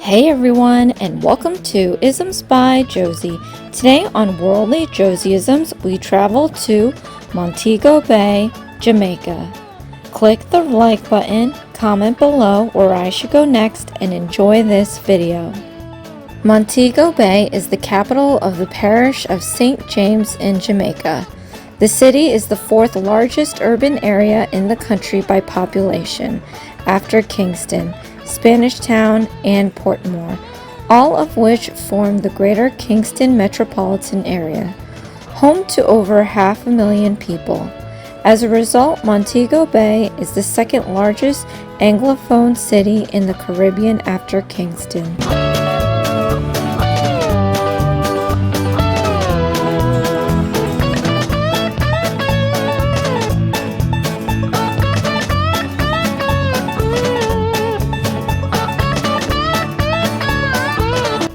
Hey everyone, and welcome to Isms by Josie. Today on Worldly Josieisms, we travel to Montego Bay, Jamaica. Click the like button, comment below where I should go next, and enjoy this video. Montego Bay is the capital of the parish of St. James in Jamaica. The city is the fourth largest urban area in the country by population, after Kingston, Spanish Town, and Portmore, all of which form the greater Kingston metropolitan area, home to over 500,000 people. As a result, Montego Bay is the second largest Anglophone city in the Caribbean after Kingston.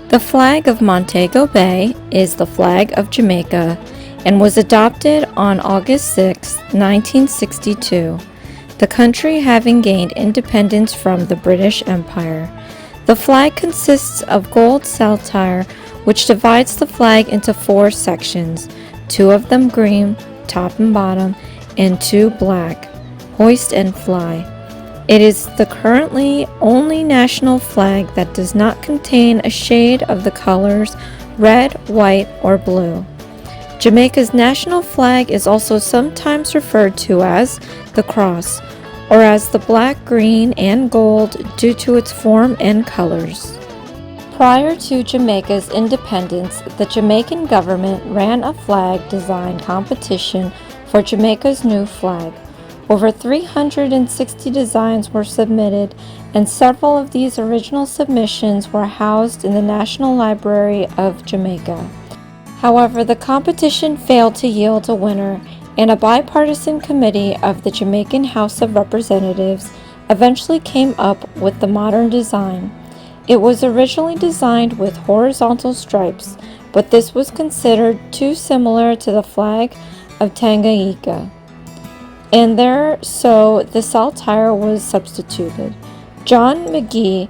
The flag of Montego Bay is the flag of Jamaica and was adopted on August 6, 1962, the country having gained independence from the British Empire. The flag consists of gold saltire, which divides the flag into 4 sections, 2 of them green, top and bottom, and 2 black, hoist and fly. It is the currently only national flag that does not contain a shade of the colors red, white, or blue. Jamaica's national flag is also sometimes referred to as the cross, or as the black, green, and gold due to its form and colors. Prior to Jamaica's independence, the Jamaican government ran a flag design competition for Jamaica's new flag. Over 360 designs were submitted, and several of these original submissions were housed in the National Library of Jamaica. However, the competition failed to yield a winner, and a bipartisan committee of the Jamaican House of Representatives eventually came up with the modern design. It was originally designed with horizontal stripes, but this was considered too similar to the flag of Tanganyika, and so the saltire was substituted. John McGee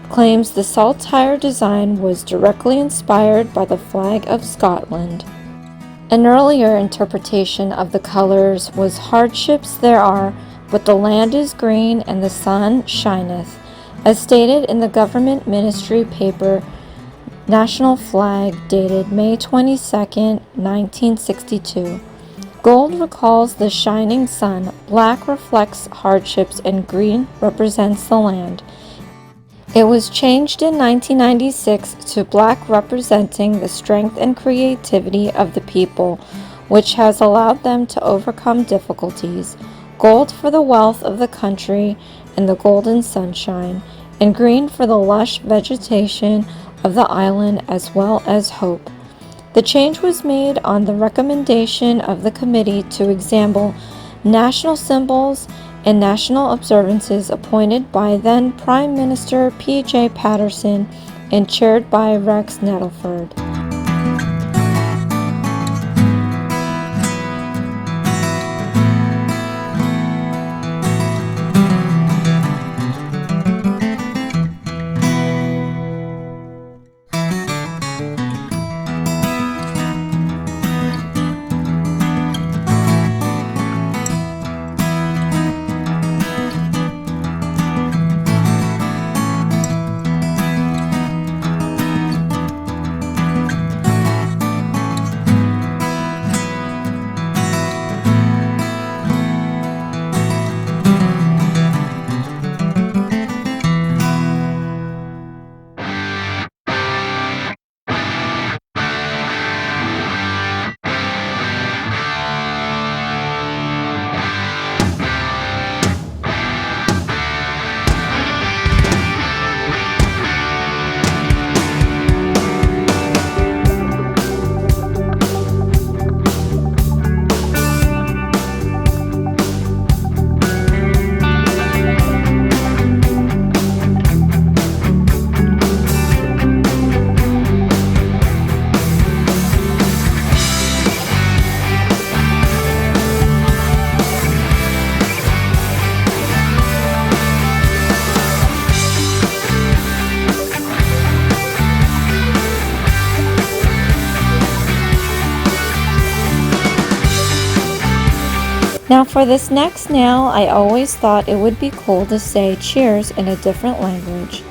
claims the saltire design was directly inspired by the flag of Scotland. An earlier interpretation of the colors was hardships there are, but the land is green and the sun shineth, as stated in the government ministry paper National Flag dated May 22, 1962. Gold recalls the shining sun, black reflects hardships, and green represents the land. It was changed in 1996 to black, representing the strength and creativity of the people, which has allowed them to overcome difficulties, gold for the wealth of the country and the golden sunshine, and green for the lush vegetation of the island as well as hope. The change was made on the recommendation of the committee to examine national symbols and national observances appointed by then Prime Minister P.J. Patterson and chaired by Rex Nettleford. Now for this next nail, I always thought it would be cool to say cheers in a different language.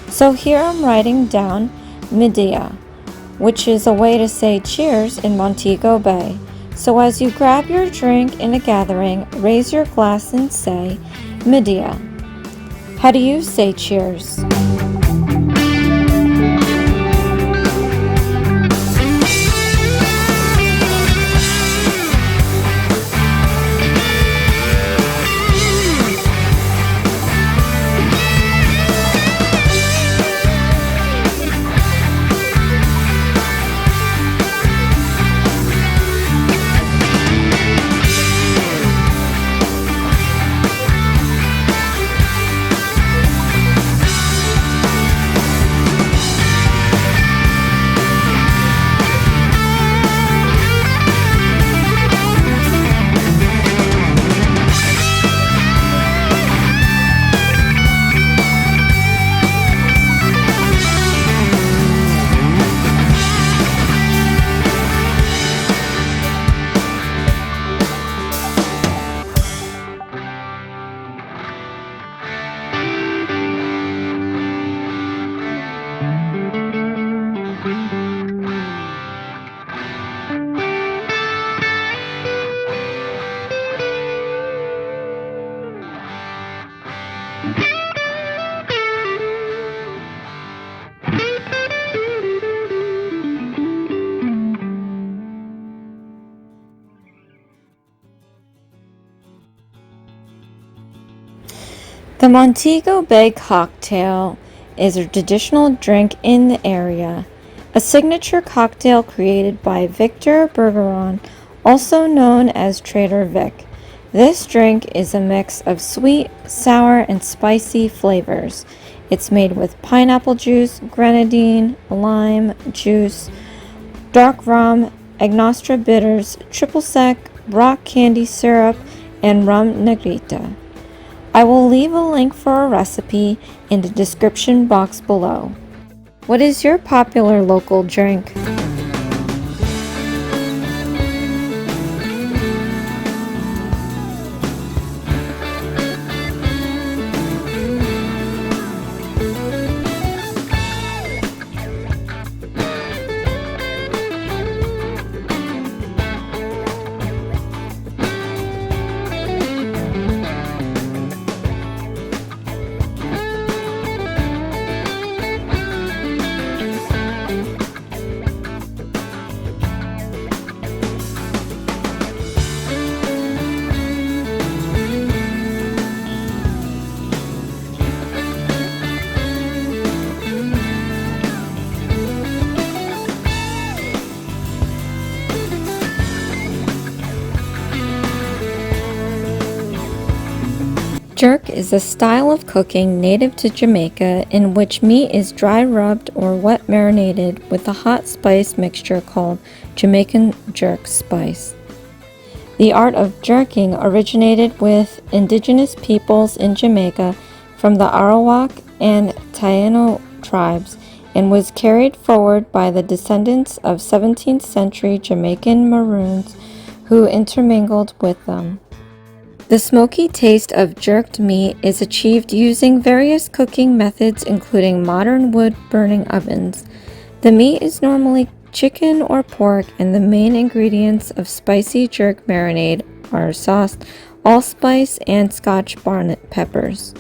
So here I'm writing down Medea, which is a way to say cheers in Montego Bay. So as you grab your drink in a gathering, raise your glass and say Medea. How do you say cheers? The Montego Bay cocktail is a traditional drink in the area, a signature cocktail created by Victor Bergeron, also known as Trader Vic. This drink is a mix of sweet, sour, and spicy flavors. It's made with pineapple juice, grenadine, lime juice, dark rum, agnostra bitters, triple sec, rock candy syrup, and rum negrita. I will leave a link for a recipe in the description box below. What is your popular local drink? Jerk is a style of cooking native to Jamaica in which meat is dry rubbed or wet marinated with a hot spice mixture called Jamaican jerk spice. The art of jerking originated with indigenous peoples in Jamaica from the Arawak and Taino tribes and was carried forward by the descendants of 17th century Jamaican Maroons who intermingled with them. The smoky taste of jerked meat is achieved using various cooking methods including modern wood-burning ovens. The meat is normally chicken or pork and the main ingredients of spicy jerk marinade are sauce, allspice, and Scotch bonnet peppers.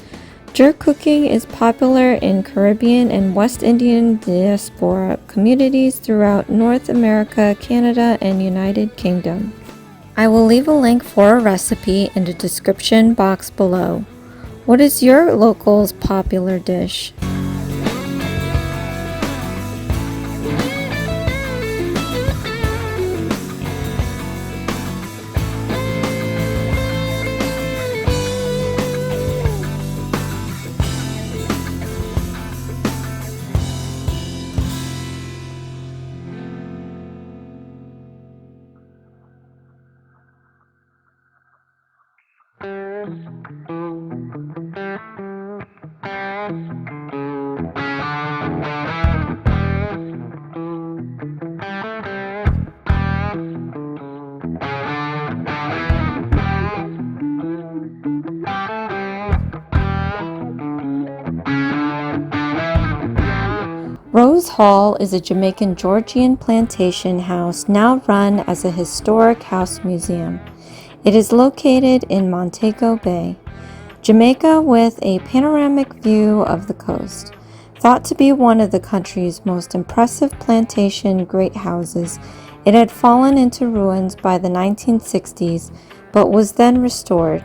Jerk cooking is popular in Caribbean and West Indian diaspora communities throughout North America, Canada, and United Kingdom. I will leave a link for a recipe in the description box below. What is your local's popular dish? Rose Hall is a Jamaican Georgian plantation house now run as a historic house museum. It is located in Montego Bay, Jamaica, with a panoramic view of the coast. Thought to be one of the country's most impressive plantation great houses, it had fallen into ruins by the 1960s, but was then restored.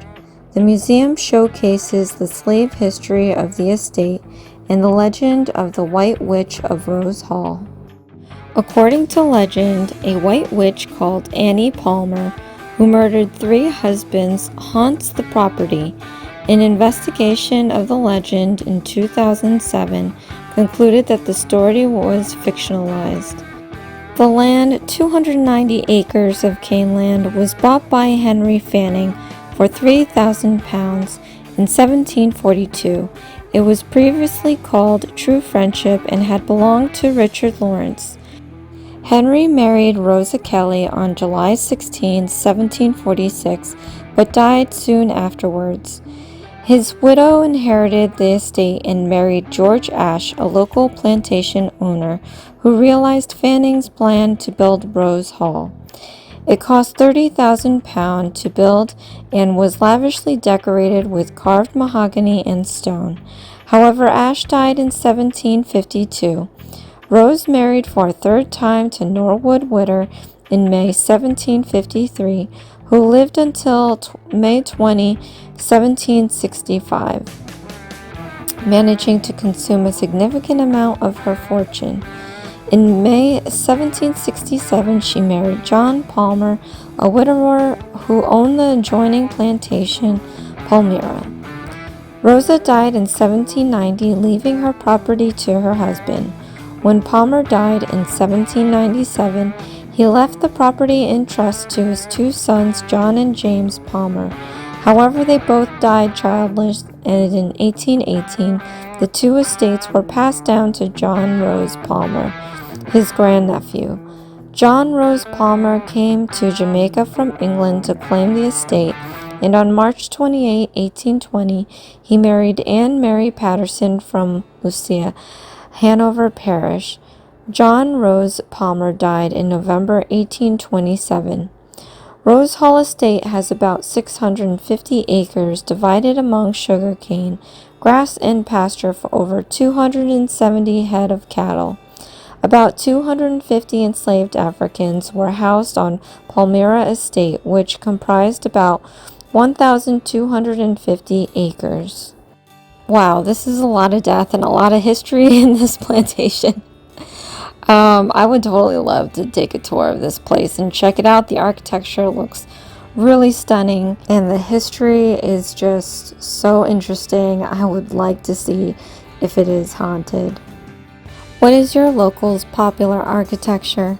The museum showcases the slave history of the estate and the legend of the White Witch of Rose Hall. According to legend, a white witch called Annie Palmer, who murdered 3 husbands, haunts the property. An investigation of the legend in 2007 concluded that the story was fictionalized. The land, 290 acres of cane land, was bought by Henry Fanning for £3,000 in 1742. It was previously called True Friendship and had belonged to Richard Lawrence. Henry married Rosa Kelly on July 16, 1746, but died soon afterwards. His widow inherited the estate and married George Ashe, a local plantation owner, who realized Fanning's plan to build Rose Hall. It cost £30,000 to build and was lavishly decorated with carved mahogany and stone. However, Ashe died in 1752. Rose married for a 3rd time to Norwood Witter in May 1753, who lived until May 20, 1765, managing to consume a significant amount of her fortune. In May 1767, she married John Palmer, a widower who owned the adjoining plantation, Palmyra. Rosa died in 1790, leaving her property to her husband. When Palmer died in 1797, he left the property in trust to his 2 sons, John and James Palmer. However, they both died childless, and in 1818, the 2 estates were passed down to John Rose Palmer, his grandnephew. John Rose Palmer came to Jamaica from England to claim the estate, and on March 28, 1820, he married Anne Mary Patterson from Lucia, Hanover Parish. John Rose Palmer died in November 1827. Rose Hall Estate has about 650 acres divided among sugarcane, grass, and pasture for over 270 head of cattle. About 250 enslaved Africans were housed on Palmyra Estate, which comprised about 1,250 acres. Wow, this is a lot of death and a lot of history in this plantation. I would totally love to take a tour of this place and check it out. The architecture looks really stunning, and the history is just so interesting. I would like to see if it is haunted. What is your local's popular architecture?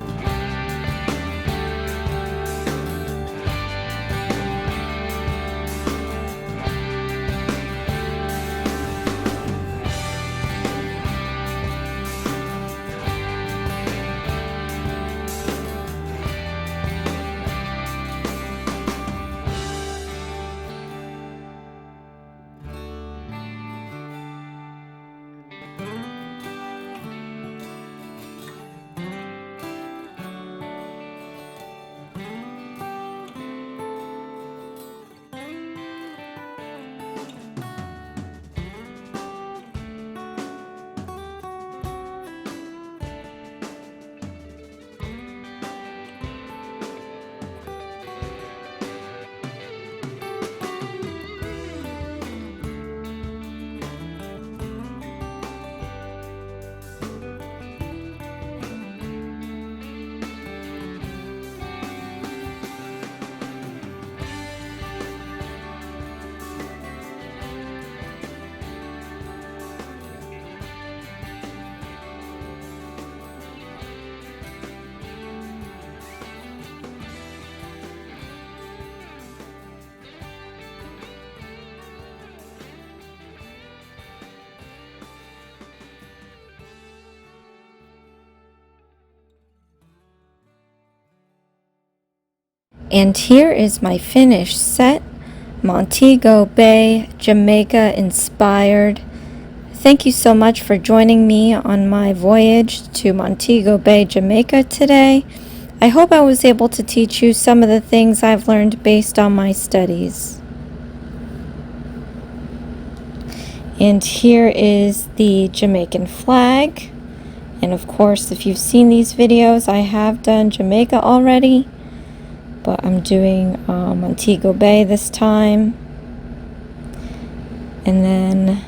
And here is my finished set, Montego Bay, Jamaica inspired. Thank you so much for joining me on my voyage to Montego Bay, Jamaica today. I hope I was able to teach you some of the things I've learned based on my studies. And here is the Jamaican flag. And of course, if you've seen these videos, I have done Jamaica already, but I'm doing Montego Bay this time. And then,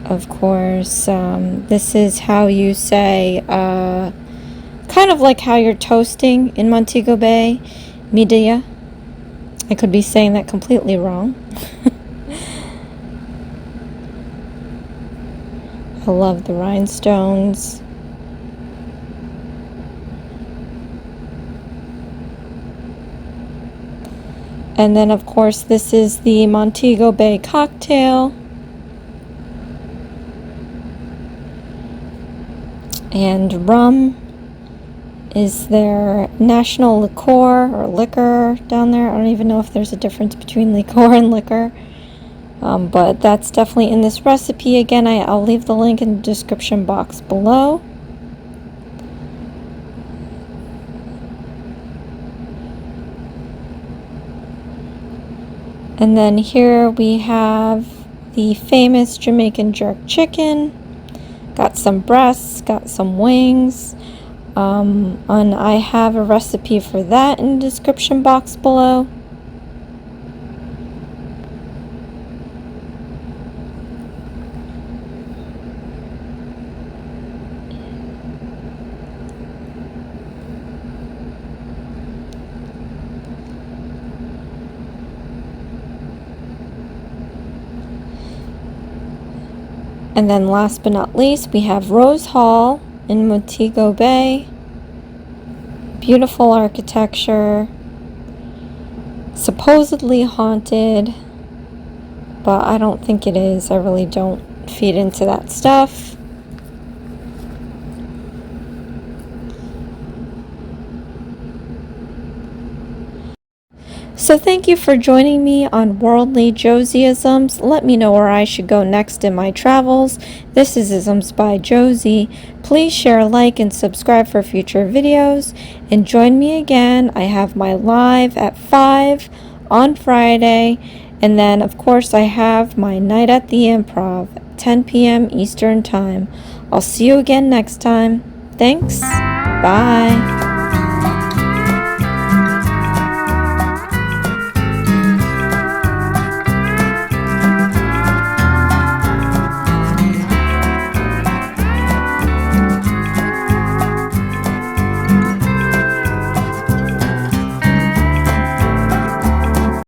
of course, this is how you say, kind of like how you're toasting in Montego Bay, media. I could be saying that completely wrong. I love the rhinestones. And then, of course, this is the Montego Bay cocktail. And rum is their national liqueur or liquor down there. I don't even know if there's a difference between liqueur and liquor. But that's definitely in this recipe. Again, I'll leave the link in the description box below. And then here we have the famous Jamaican jerk chicken. Got some breasts, got some wings. And I have a recipe for that in the description box below. And then last but not least, we have Rose Hall in Montego Bay. Beautiful architecture. Supposedly haunted, but I don't think it is. I really don't feed into that stuff. So thank you for joining me on Worldly Josieisms. Let me know where I should go next in my travels. This is Isms by Josie. Please share, like, and subscribe for future videos. And join me again. I have my live at 5 on Friday. And then, of course, I have my night at the Improv at 10 p.m. Eastern Time. I'll see you again next time. Thanks. Bye.